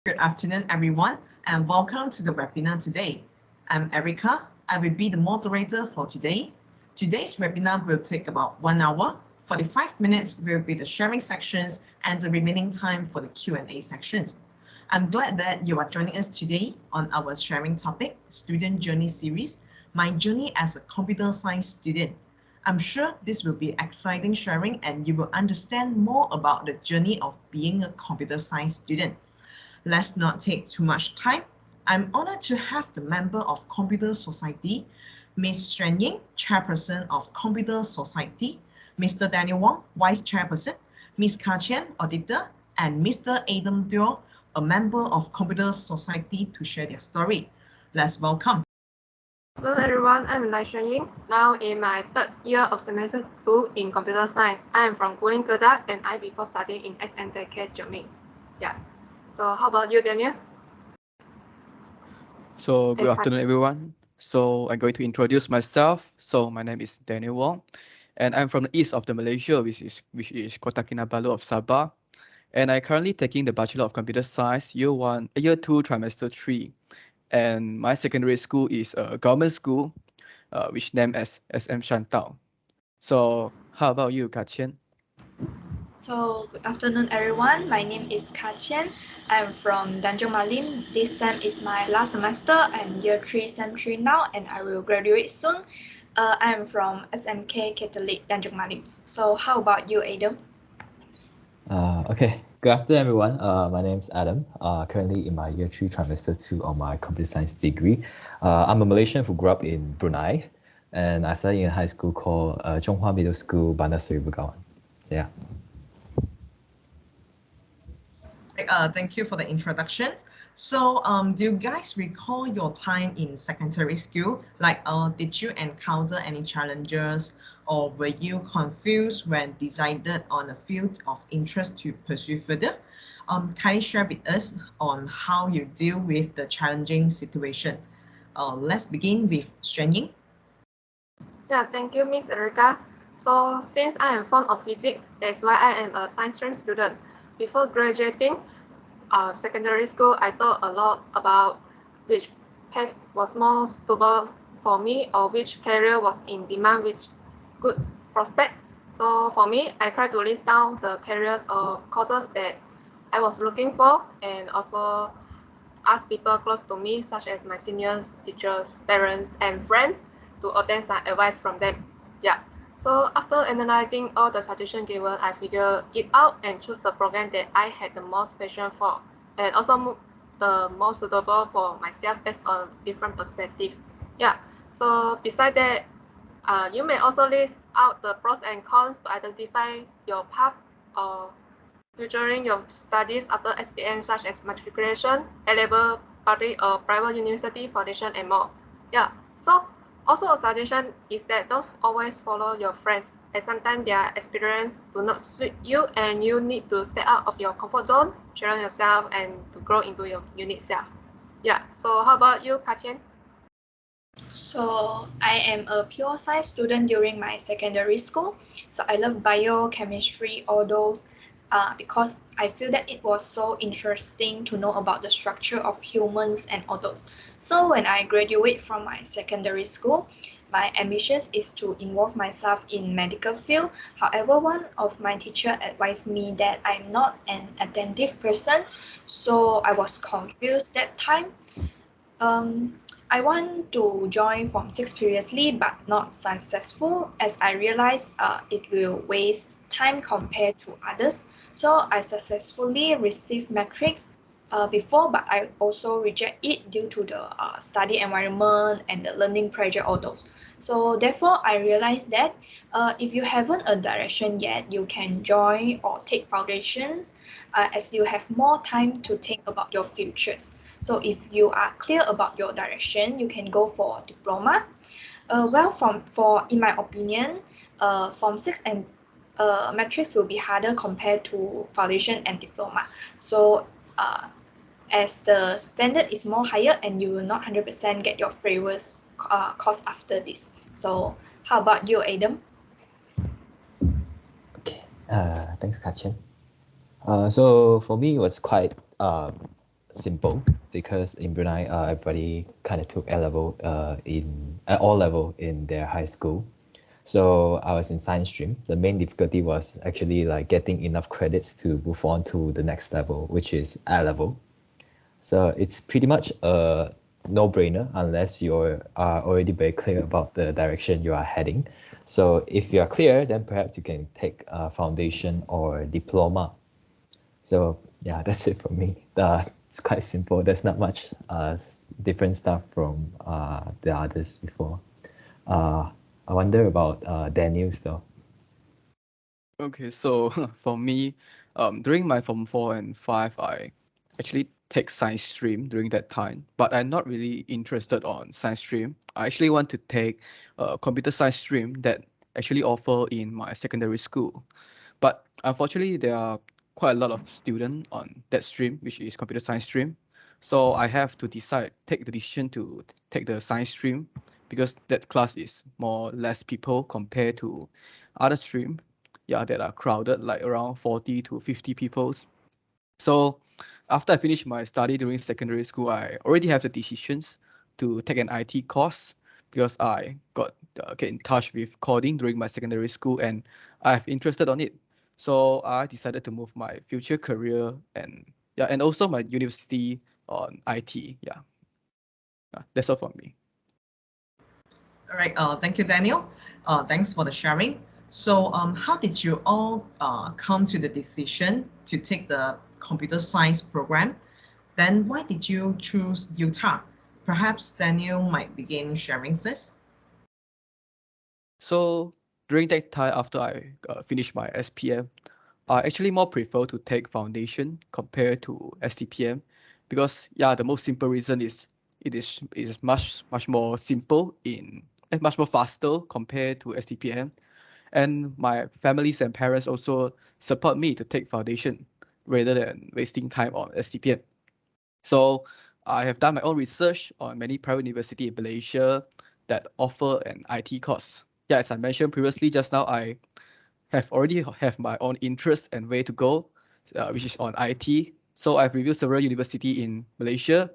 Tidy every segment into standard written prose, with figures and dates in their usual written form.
Good afternoon, everyone, and welcome to the webinar today. I'm Erica. I will be the moderator for today. Today's webinar will take about 1 hour. 45 minutes will be the sharing sections and the remaining time for the Q&A sections. I'm glad that you are joining us today on our sharing topic, Student Journey Series, My Journey as a Computer Science Student. I'm sure this will be exciting sharing and you will understand more about the journey of being a computer science student. Let's not take too much time. I'm honored to have the member of Computer Society, Ms. Xuan Ying, Chairperson of Computer Society, Mr. Daniel Wong, Vice Chairperson, Ms. Ka Qian, Auditor, and Mr. Adam Teo, a member of Computer Society, to share their story. Let's welcome. Hello everyone, I'm Lai Xuan Ying, now in my third year of semester 2 in computer science. I am from Kuling Kedah and I before studying in SNZK Germany. Yeah. So how about you, Daniel? So good afternoon, everyone. So I'm going to introduce myself. So my name is Daniel Wong, and I'm from the east of the Malaysia, which is Kota Kinabalu of Sabah. And I currently taking the Bachelor of Computer Science year 2, trimester 3. And my secondary school is a government school, which named as SM Shantao. So how about you, Ka Qian? So, good afternoon, everyone. My name is Ka Qian. I'm from Tanjung Malim. This sem is my last semester. I'm year 3, sem 3 now, and I will graduate soon. I'm from SMK Catholic Tanjung Malim. So, how about you, Adam? Okay, good afternoon, everyone. My name is Adam. Currently in my year 3, trimester 2 of my computer science degree. I'm a Malaysian who grew up in Brunei, and I studied in a high school called Zhonghua Middle School, Bandar Seri Begawan. So yeah. Thank you for the introduction. So do you guys recall your time in secondary school? Did you encounter any challenges or were you confused when decided on a field of interest to pursue further? Kindly share with us on how you deal with the challenging situation. Let's begin with Xuan Ying. Yeah, thank you, Miss Erica. So since I am fond of physics, that's why I am a science stream student. Before graduating secondary school, I thought a lot about which path was more suitable for me or which career was in demand with good prospects. So for me, I try to list down the careers or courses that I was looking for and also ask people close to me, such as my seniors, teachers, parents, and friends, to obtain some advice from them. Yeah. So after analyzing all the suggestions given, I figured it out and choose the program that I had the most passion for, and also the most suitable for myself based on different perspective. Yeah. So beside that, you may also list out the pros and cons to identify your path or featuring your studies after SPM, such as matriculation, A-level, public or private university, foundation, and more. Yeah. So also a suggestion is that don't always follow your friends, as sometimes their experience do not suit you and you need to step out of your comfort zone, challenge yourself, and to grow into your unique self. Yeah. So how about you, Ka Qian? So, I am a pure science student during my secondary school. So, I love biochemistry, all those, because I feel that it was so interesting to know about the structure of humans and all those. So, when I graduate from my secondary school, my ambition is to involve myself in medical field. However, one of my teacher advised me that I'm not an attentive person, so I was confused that time. I want to join Form 6 previously but not successful as I realized it will waste time compared to others. So I successfully received metrics before, but I also reject it due to the study environment and the learning pressure, all those. So therefore, I realized that if you haven't a direction yet, you can join or take foundations as you have more time to think about your futures. So if you are clear about your direction, you can go for diploma. In my opinion, Form 6 and metrics will be harder compared to foundation and diploma. So as the standard is more higher and you will not 100% get your favors course after this. So how about you, Adam? Okay. Thanks, Ka Qian. So for me, it was quite simple because in Brunei, everybody kind of took A-level at all level in their high school. So I was in science stream. The main difficulty was actually like getting enough credits to move on to the next level, which is A-level. So it's pretty much a no-brainer unless you are already very clear about the direction you are heading. So if you are clear, then perhaps you can take a foundation or diploma. So yeah, that's it for me. It's quite simple. There's not much different stuff from the others before. I wonder about Daniel's though. Okay, so for me, during my Form 4 and 5, I actually take science stream during that time, but I'm not really interested on science stream. I actually want to take a computer science stream that actually offer in my secondary school. But unfortunately, there are quite a lot of students on that stream, which is computer science stream. So I have to take the decision to take the science stream because that class is more less people compared to other stream, yeah, that are crowded, like around 40 to 50 people. So after I finished my study during secondary school, I already have the decisions to take an IT course because I got get in touch with coding during my secondary school and I've interested on it. So I decided to move my future career and yeah, and also my university on IT. Yeah, that's all from me. All right. Thank you, Daniel. Thanks for the sharing. So, how did you all come to the decision to take the computer science program? Then, why did you choose UTAR? Perhaps Daniel might begin sharing first. So during that time, after I finished my SPM, I actually more prefer to take foundation compared to STPM because yeah, the most simple reason is it is much more simple in and much more faster compared to STPM. And my families and parents also support me to take foundation rather than wasting time on STPM. So I have done my own research on many private university in Malaysia that offer an IT course. Yeah, as I mentioned previously just now, I have already have my own interest and way to go, which is on IT. So I've reviewed several university in Malaysia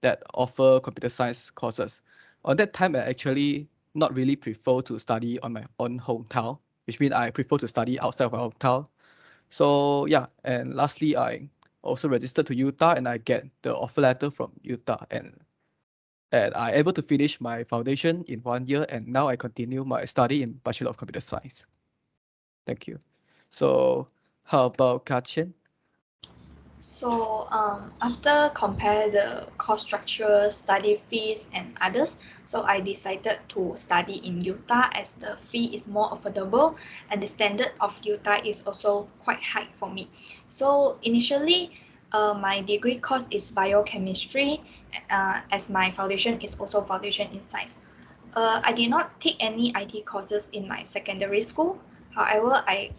that offer computer science courses. On that time, I actually not really prefer to study on my own hometown, which means I prefer to study outside of my hometown. So yeah, and lastly, I also registered to UTAR and I get the offer letter from UTAR and I able to finish my foundation in 1 year and now I continue my study in Bachelor of Computer Science. Thank you. So how about Kachin? So after compare the cost structure, study fees and others, so I decided to study in UTAR as the fee is more affordable and the standard of UTAR is also quite high for me. So initially, my degree course is biochemistry as my foundation is also foundation in science. I did not take any IT courses in my secondary school. However, I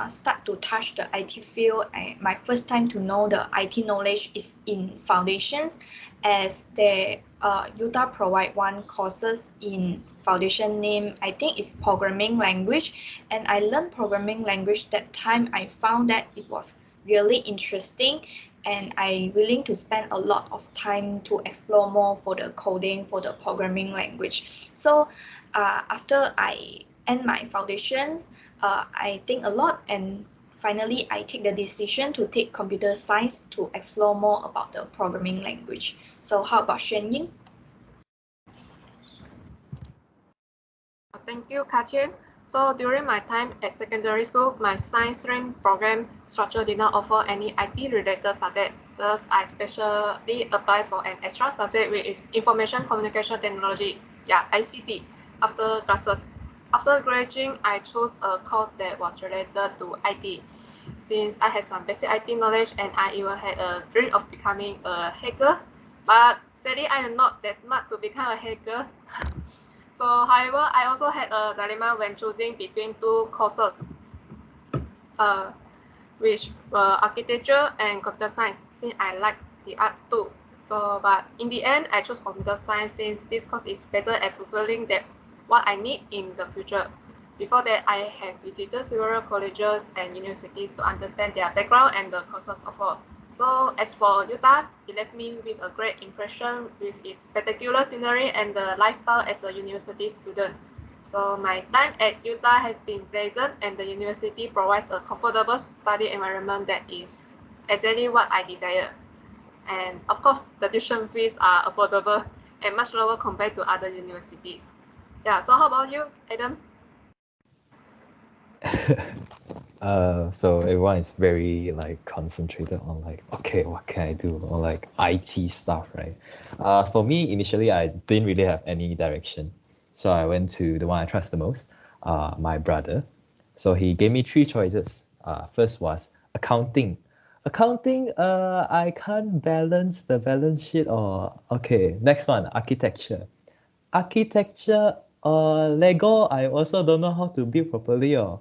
start to touch the IT field. My first time to know the IT knowledge is in foundations, as the UTAR provide one courses in foundation name. I think it's programming language, and I learned programming language that time. I found that it was really interesting and I willing to spend a lot of time to explore more for the coding for the programming language. So after I end my foundations, I think a lot and finally I take the decision to take computer science to explore more about the programming language. So how about Xuan Ying? Thank you, Katien. So during my time at secondary school, my science stream program structure did not offer any IT-related subject. Thus, I specially applied for an extra subject, which is Information Communication Technology, ICT, after classes. After graduating, I chose a course that was related to IT. Since I had some basic IT knowledge and I even had a dream of becoming a hacker, but sadly, I am not that smart to become a hacker. So, however, I also had a dilemma when choosing between two courses, uh, which were architecture and computer science, since I like the arts too. So, but in the end, I chose computer science since this course is better at fulfilling that what I need in the future. Before that, I have visited several colleges and universities to understand their background and the courses offered. So as for UTAR, it left me with a great impression with its spectacular scenery and the lifestyle as a university student. So my time at UTAR has been pleasant, and the university provides a comfortable study environment that is exactly what I desire. And of course, the tuition fees are affordable and much lower compared to other universities. Yeah, so how about you, Adam? So everyone is very like concentrated on like, okay, what can I do, or like IT stuff, right? For me, initially, I didn't really have any direction, so I went to the one I trust the most, my brother. So he gave me three choices. First was accounting. Accounting, I can't balance the balance sheet, or okay. Next one, architecture. Architecture or Lego, I also don't know how to build properly, or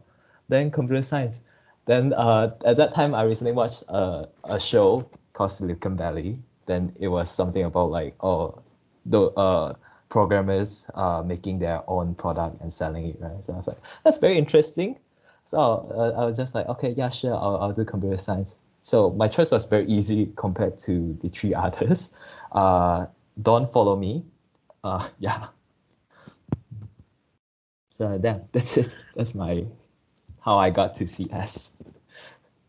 then computer science. Then at that time I recently watched a show called Silicon Valley. Then it was something about like, oh, the programmers making their own product and selling it, right? So I was like, that's very interesting. So I was just like, okay, yeah, sure, I'll do computer science. So my choice was very easy compared to the three others. Don't follow me. Yeah. So that's it. That's my how I got to CS.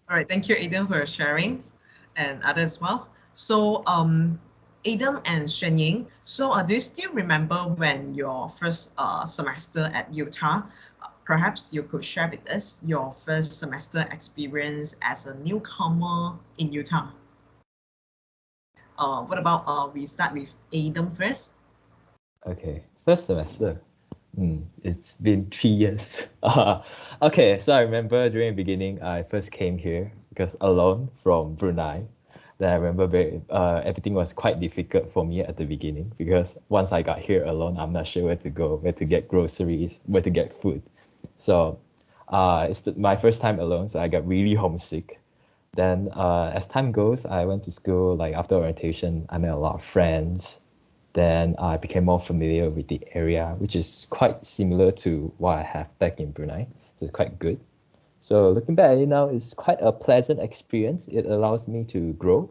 All right, thank you, Adam, for your sharings and others as well. So, Adam and Shenying, so do you still remember when your first semester at UTAR? Perhaps you could share with us your first semester experience as a newcomer in UTAR. What about we start with Adam first? Okay, first semester. It's been 3 years. Okay, so I remember during the beginning, I first came here because alone from Brunei. Then I remember everything was quite difficult for me at the beginning because once I got here alone, I'm not sure where to go, where to get groceries, where to get food. So my first time alone, so I got really homesick. Then as time goes, I went to school. Like after orientation, I met a lot of friends. Then I became more familiar with the area, which is quite similar to what I have back in Brunei. So it's quite good. So looking back at it now, it's quite a pleasant experience. It allows me to grow.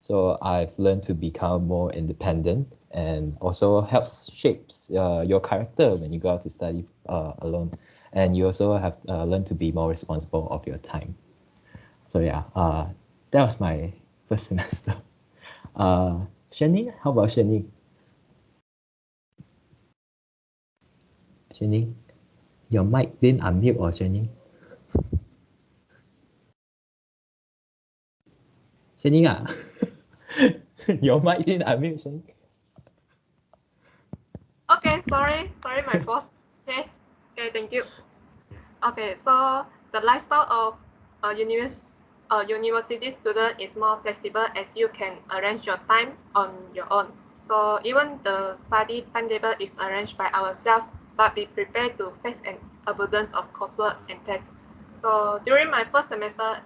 So I've learned to become more independent, and also helps shapes your character when you go out to study alone. And you also have learned to be more responsible of your time. So yeah, that was my first semester. Shanning, how about Shanning? Shanning, your mic didn't unmute or Shanning? Shanning ah, your mic didn't unmute Shanning. Okay, sorry, my boss. Okay, thank you. Okay, so the lifestyle of a university student is more flexible as you can arrange your time on your own. So even the study timetable is arranged by ourselves, but be prepared to face an abundance of coursework and tests. So during my first semester,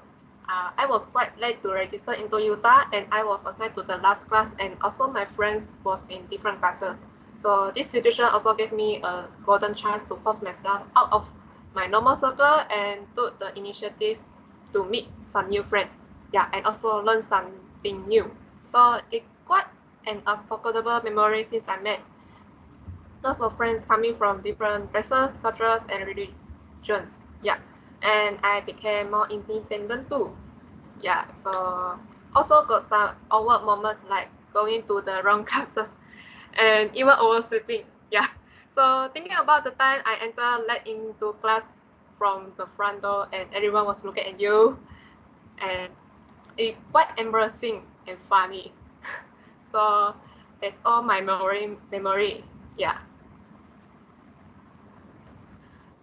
I was quite late to register into UTAR, and I was assigned to the last class, and also my friends was in different classes. So this situation also gave me a golden chance to force myself out of my normal circle and took the initiative to meet some new friends. Yeah, and also learn something new. So it quite an unforgettable memory since I met lots of friends coming from different races, cultures, and religions. Yeah, and I became more independent too. Yeah, so also got some awkward moments like going to the wrong classes and even oversleeping. Yeah. So thinking about the time I entered late into class from the front door and everyone was looking at you, and it's quite embarrassing and funny. So that's all my memory. Yeah.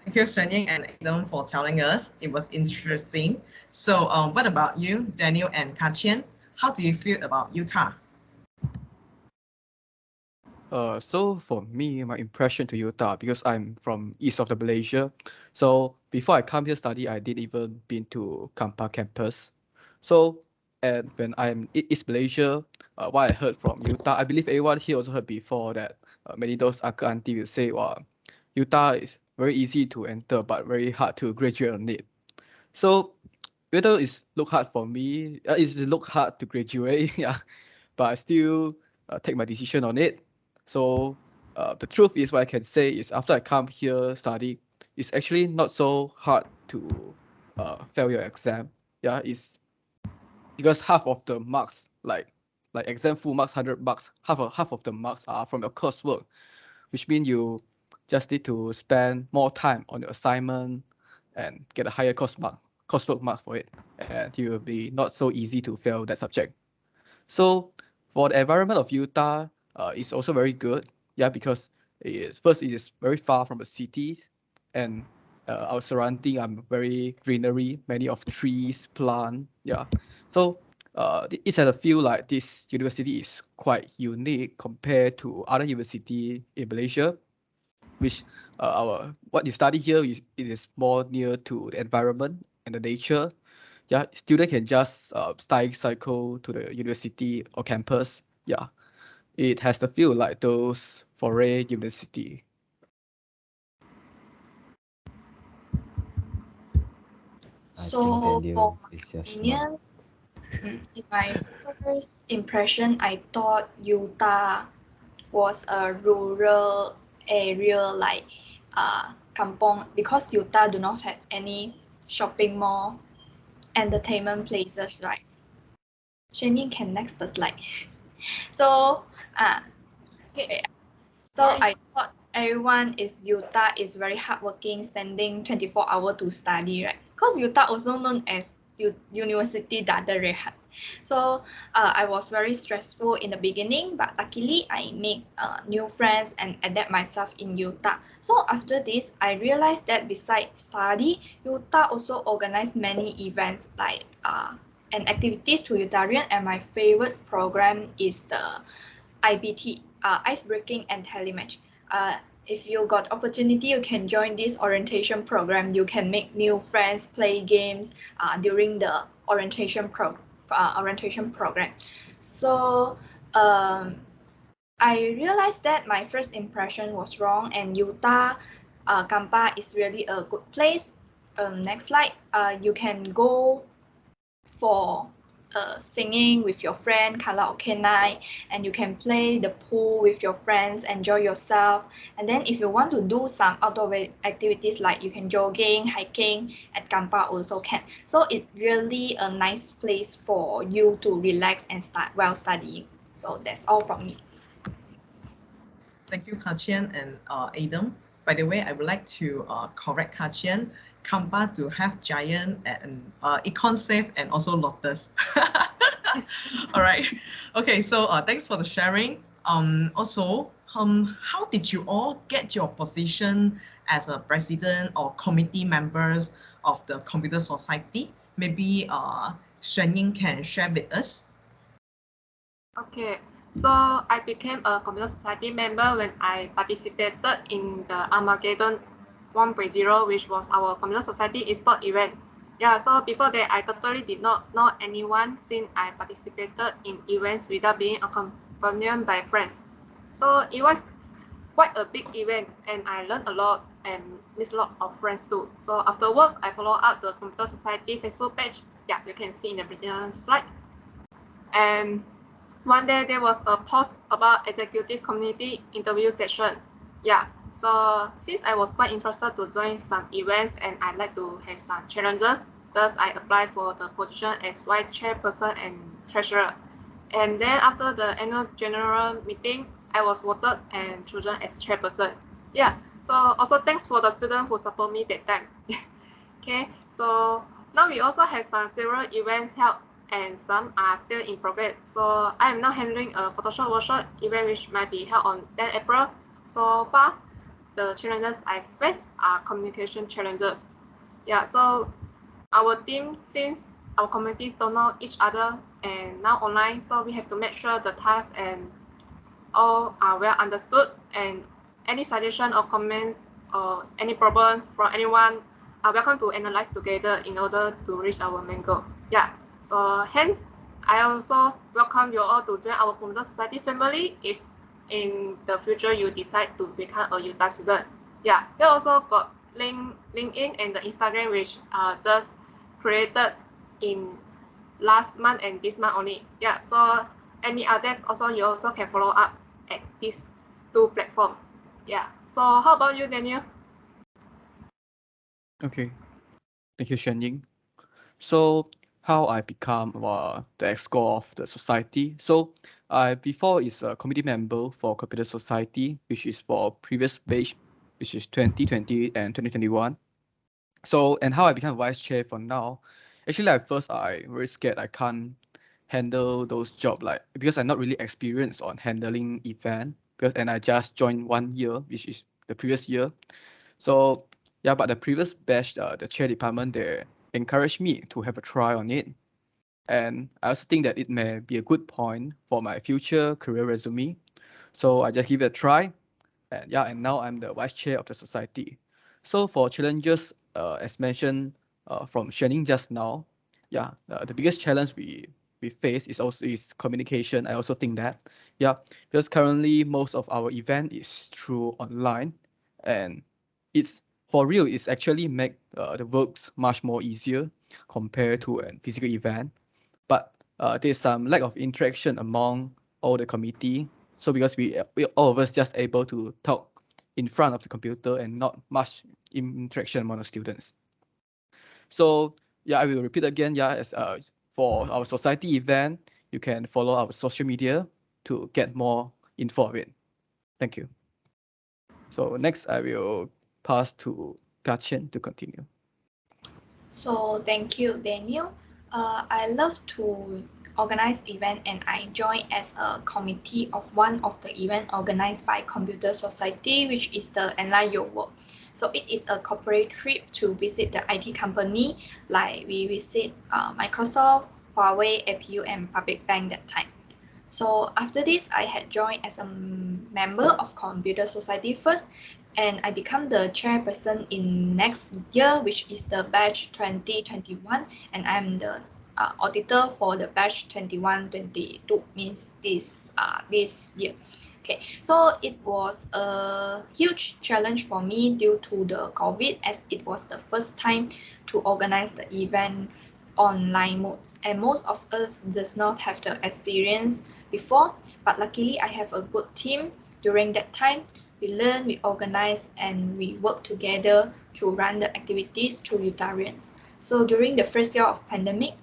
Thank you, Shenying and Adam, for telling us. It was interesting. So, what about you, Daniel and Kachian? How do you feel about UTAR? So for me, my impression to Utah, because I'm from east of the Malaysia. So before I come here study, I didn't even been to Kampar campus. So and when I'm in East Malaysia, what I heard from Utah, I believe everyone here also heard before that many those uncle auntie will say, "Wow, Utah is very easy to enter, but very hard to graduate on it." So Whether it's look hard for me, it's look hard to graduate, yeah, but I still take my decision on it. So the truth is, what I can say is, after I come here study, it's actually not so hard to fail your exam. Yeah, it's because half of the marks, like exam full marks, 100 marks, half of the marks are from your coursework, which means you just need to spend more time on your assignment and get a higher coursework mark for it, and it will be not so easy to fail that subject. So for the environment of Utah, it's also very good, yeah, because first it is very far from the cities, and our surrounding are very greenery, many of trees, plant, yeah. So it's at a feel like this university is quite unique compared to other university in Malaysia, which what you study here is, it is more near to the environment and the nature. Yeah, student can just study cycle to the university or campus. Yeah, it has the feel like those foreign university. I So think for Daniel my is just smart. opinion, in my first impression, I thought Utah was a rural area like kampong, because Utah do not have any shopping mall, entertainment places, right? Shannon can next the slide. So Okay. so I thought everyone is Utah is very hardworking, spending 24 hours to study, right? Because Utah also known as University Dada Rehat. So I was very stressful in the beginning, but luckily I made new friends and adapt myself in Utah. So after this, I realized that besides study, Utah also organize many events like and activities to Utahrian, and my favorite program is the IBT, ice breaking and telematch. If you got opportunity, you can join this orientation program. You can make new friends, play games during the orientation program. So I realized that my first impression was wrong, and Utah Kampa is really a good place. Next slide, you can go for singing with your friend, karaoke night, and you can play the pool with your friends, enjoy yourself. And then if you want to do some outdoor activities like you can jogging, hiking at Kampa also can. So it's really a nice place for you to relax and start while studying. So that's all from me. Thank you, Kachian and Adam. By the way, I would like to correct Kachian. Kampa to have giant and econ safe and also lotus. All right. Okay. So thanks for the sharing. Also, how did you all get your position as a president or committee members of the Computer Society? Maybe Xuanying can share with us. Okay, so I became a Computer Society member when I participated in the Armageddon 1.0, which was our Computer Society eSport event. Yeah, so before that, I totally did not know anyone since I participated in events without being accompanied by friends. So it was quite a big event, and I learned a lot and missed a lot of friends too. So afterwards, I followed up the Computer Society Facebook page. Yeah, you can see in the previous slide. And one day there was a post about executive community interview session. Yeah, so since I was quite interested to join some events and I like to have some challenges, thus I applied for the position as vice chairperson and treasurer. And then after the annual general meeting, I was voted and chosen as chairperson. Yeah, so also thanks for the student who support me that time. Okay, so now we also have some several events held and some are still in progress. So I am now handling a Photoshop workshop event which might be held on 10 April. So far, the challenges I face are communication challenges. Yeah, so our team, since our communities don't know each other and now online, so we have to make sure the tasks and all are well understood, and any suggestion or comments or any problems from anyone are welcome to analyze together in order to reach our main goal. Yeah, so hence I also welcome you all to join our Computer Society family if in the future you decide to become a Utah student. Yeah, we also got LinkedIn and the Instagram which are just created in last month and this month only. Yeah, so any others also you also can follow up at these two platforms. Yeah, so how about you, Daniel? Okay, thank you, Shen. So how I become the EXCO of the society. So I before is a committee member for Computer Society, which is for previous page, which is 2020 and 2021. So and how I become vice chair for now. Actually, at first I very scared I can't handle those job like because I'm not really experienced on handling event because and I just joined 1 year, which is the previous year. So yeah, but the previous batch, the chair department, they encouraged me to have a try on it. And I also think that it may be a good point for my future career resume. So I just give it a try. And yeah, and now I'm the vice chair of the society. So for challenges, as mentioned from Shanning just now, yeah, the biggest challenge we face is also is communication. I also think that, yeah, because currently most of our event is through online, and it's for real. It's actually make the works much more easier compared to a physical event. But there's some lack of interaction among all the committee. So because we all of us just able to talk in front of the computer and not much interaction among the students. So yeah, I will repeat again. Yeah, as for our society event, you can follow our social media to get more info of it. Thank you. So next, I will pass to Gachin to continue. So thank you, Daniel. I love to organize event and I joined as a committee of one of the event organized by Computer Society, which is the Enlighten Your Work. So it is a corporate trip to visit the IT company, like we visit Microsoft, Huawei, APU, and Public Bank that time. So after this, I had joined as a member of Computer Society first, and I become the chairperson in next year, which is the batch 2021, and I'm the auditor for the batch 21-22, means this year. Okay, so it was a huge challenge for me due to the COVID, as it was the first time to organize the event online mode, and most of us does not have the experience before, but luckily I have a good team during that time. We learn, we organize, and we work together to run the activities to Utarians. So during the first year of pandemic,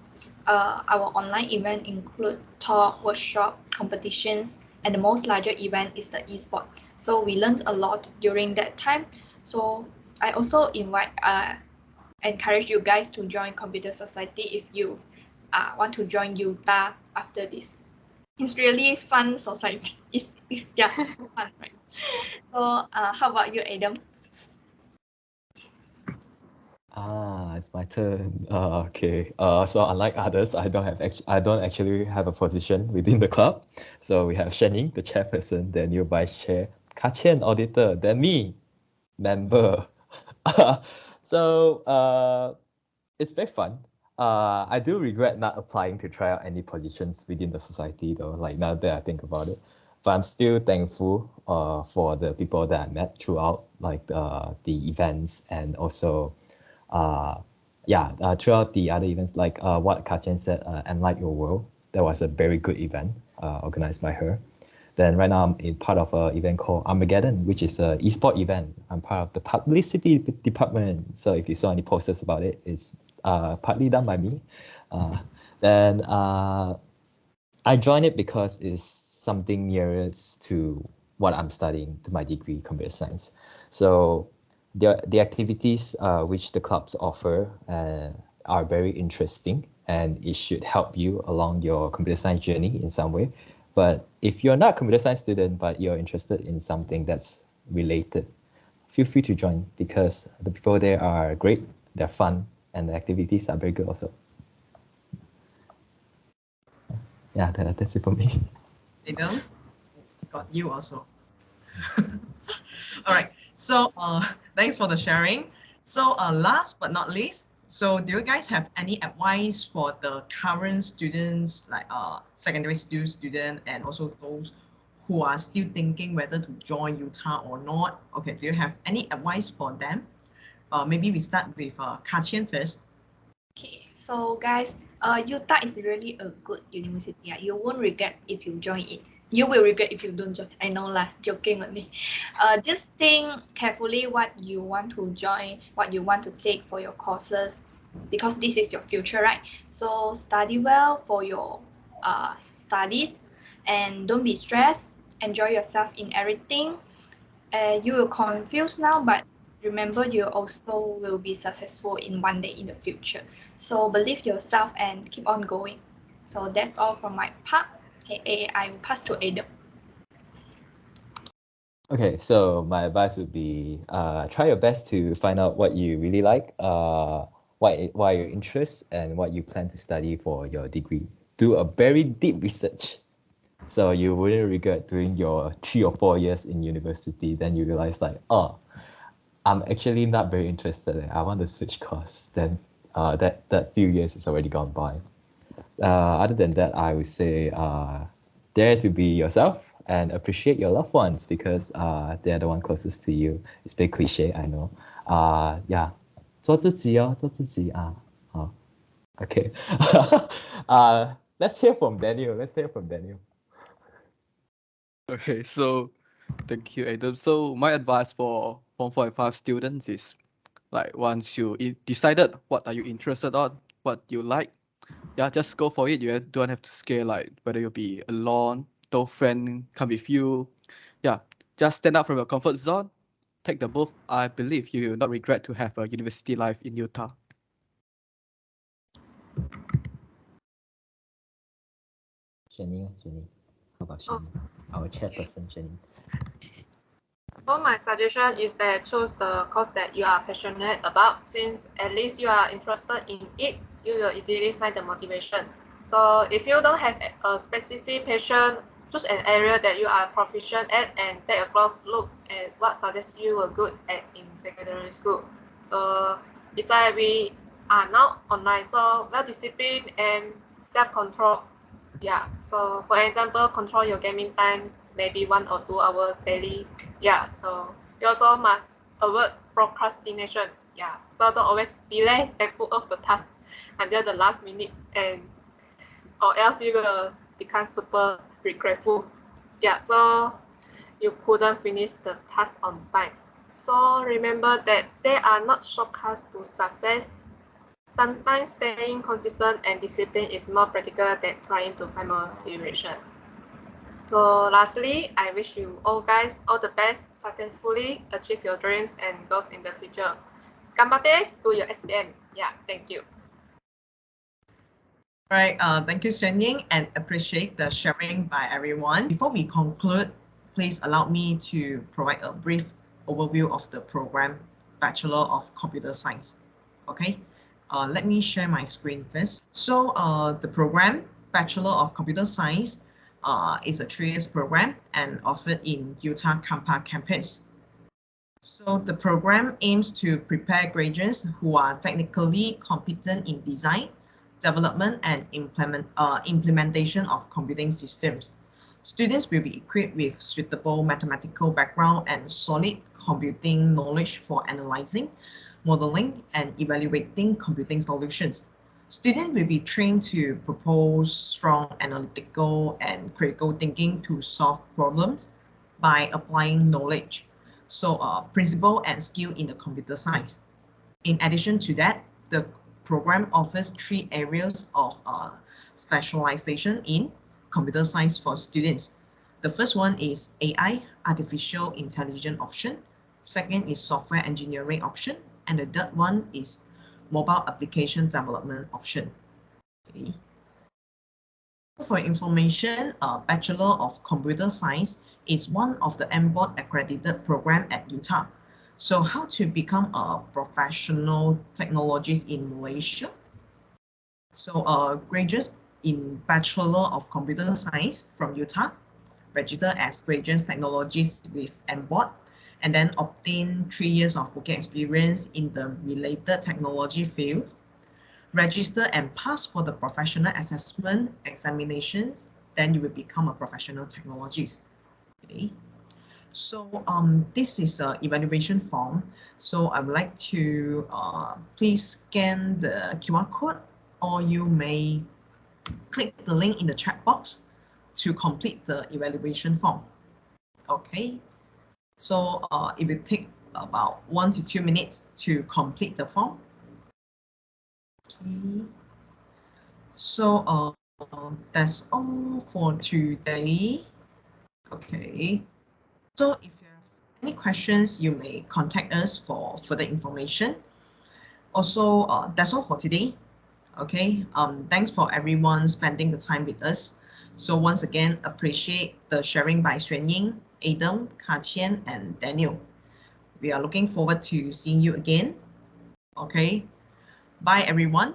our online event include talk, workshop, competitions, and the most larger event is the e-sport. So we learned a lot during that time. So I also encourage you guys to join Computer Society if you want to join UTAR after this. It's really fun society. It's yeah, fun, right? So how about you, Adam? It's my turn. Okay. So unlike others, I don't actually have a position within the club. So we have Shenning, the chairperson, then you vice chair, Kachen, auditor, then me, member. So it's very fun. I do regret not applying to try out any positions within the society though, like now that I think about it. But I'm still thankful for the people that I met throughout like the events and also throughout the other events, like what Kachen said, and like your world, that was a very good event organized by her. Then right now I'm in part of an event called Armageddon, which is an esport event. I'm part of the publicity department. So if you saw any posters about it, it's partly done by me. Then I joined it because it's something nearest to what I'm studying, to my degree, computer science. So the activities which the clubs offer are very interesting, and it should help you along your computer science journey in some way. But if you're not a computer science student, but you're interested in something that's related, feel free to join because the people there are great, they're fun, and the activities are very good also. Yeah, that's it for me. Adam, got you also. All right. So thanks for the sharing. So last but not least, so do you guys have any advice for the current students, like secondary school student, and also those who are still thinking whether to join UTAR or not? Okay, do you have any advice for them? Maybe we start with Kachian first. Okay, So guys, UTAR is really a good university. You won't regret if you join it. You will regret if you don't join. I know lah, joking only. Just think carefully what you want to join, what you want to take for your courses, because this is your future, right? So study well for your studies, and don't be stressed. Enjoy yourself in everything. You will confuse now, but remember you also will be successful in one day in the future. So believe yourself and keep on going. So that's all from my part. Okay, I will pass to Adam. Okay, so my advice would be try your best to find out what you really like, what are your interests, and what you plan to study for your degree. Do a very deep research, so you wouldn't regret doing your 3 or 4 years in university. Then you realize like, oh, I'm actually not very interested. I want to switch course. Then that few years is already gone by. Other than that, I would say dare to be yourself and appreciate your loved ones because they're the one closest to you. It's very cliche, I know. Yeah, 做自己哦，做自己啊。好 Okay. Let's hear from Daniel. Okay, so thank you, Adam. So my advice for Form 4 and 5 students is like once you decided what are you interested on, what you like, yeah, just go for it. You don't have to scare like whether you'll be alone, no friend come with you. Yeah, just stand up from your comfort zone, take the move. I believe you will not regret to have a university life in Utah. Jenny. How about Jenny? Our chairperson, Jenny. So my suggestion is that choose the course that you are passionate about. Since at least you are interested in it, you will easily find the motivation. So if you don't have a specific passion, choose an area that you are proficient at and take a close look at what subjects you were good at in secondary school. So besides, we are now online, so well-disciplined and self-control. Yeah, so for example, control your gaming time, maybe 1 or 2 hours daily. Yeah, so you also must avoid procrastination. Yeah, so don't always delay and put off the task until the last minute, and or else you will become super regretful. Yeah, so you couldn't finish the task on time. So remember that there are not shortcuts to success. Sometimes staying consistent and disciplined is more practical than trying to find motivation. So lastly, I wish you all guys all the best, successfully achieve your dreams and goals in the future. Ganbatte to your SPM. Yeah, thank you. All right, thank you, Xuan Ying, and appreciate the sharing by everyone. Before we conclude, please allow me to provide a brief overview of the program, Bachelor of Computer Science. Okay, let me share my screen first. So the program, Bachelor of Computer Science, is a 3 years program and offered in UTAR campus. So the program aims to prepare graduates who are technically competent in design, development, and implementation of computing systems. Students will be equipped with suitable mathematical background and solid computing knowledge for analyzing, modeling, and evaluating computing solutions. Students will be trained to propose strong analytical and critical thinking to solve problems by applying knowledge. So principle and skill in the computer science. In addition to that, the program offers 3 areas of specialization in computer science for students. The first one is AI, artificial intelligence option. Second is software engineering option. And the third one is mobile application development option. Okay. For information, Bachelor of Computer Science is one of the MBOT accredited program at UTAR. So how to become a professional technologist in Malaysia? So graduates in Bachelor of Computer Science from UTAR register as graduate technologists with MBOT and then obtain 3 years of working experience in the related technology field. Register and pass for the professional assessment examinations, then you will become a professional technologist. Okay. So this is an evaluation form. So I would like to please scan the QR code or you may click the link in the chat box to complete the evaluation form. Okay, so it will take about 1 to 2 minutes to complete the form. Okay, so that's all for today. Okay, so if you have any questions, you may contact us for further information. Also, that's all for today. Okay, thanks for everyone spending the time with us. So once again, appreciate the sharing by Xuan Ying, Adam, Ka Qian, and Daniel. We are looking forward to seeing you again. Okay, bye everyone.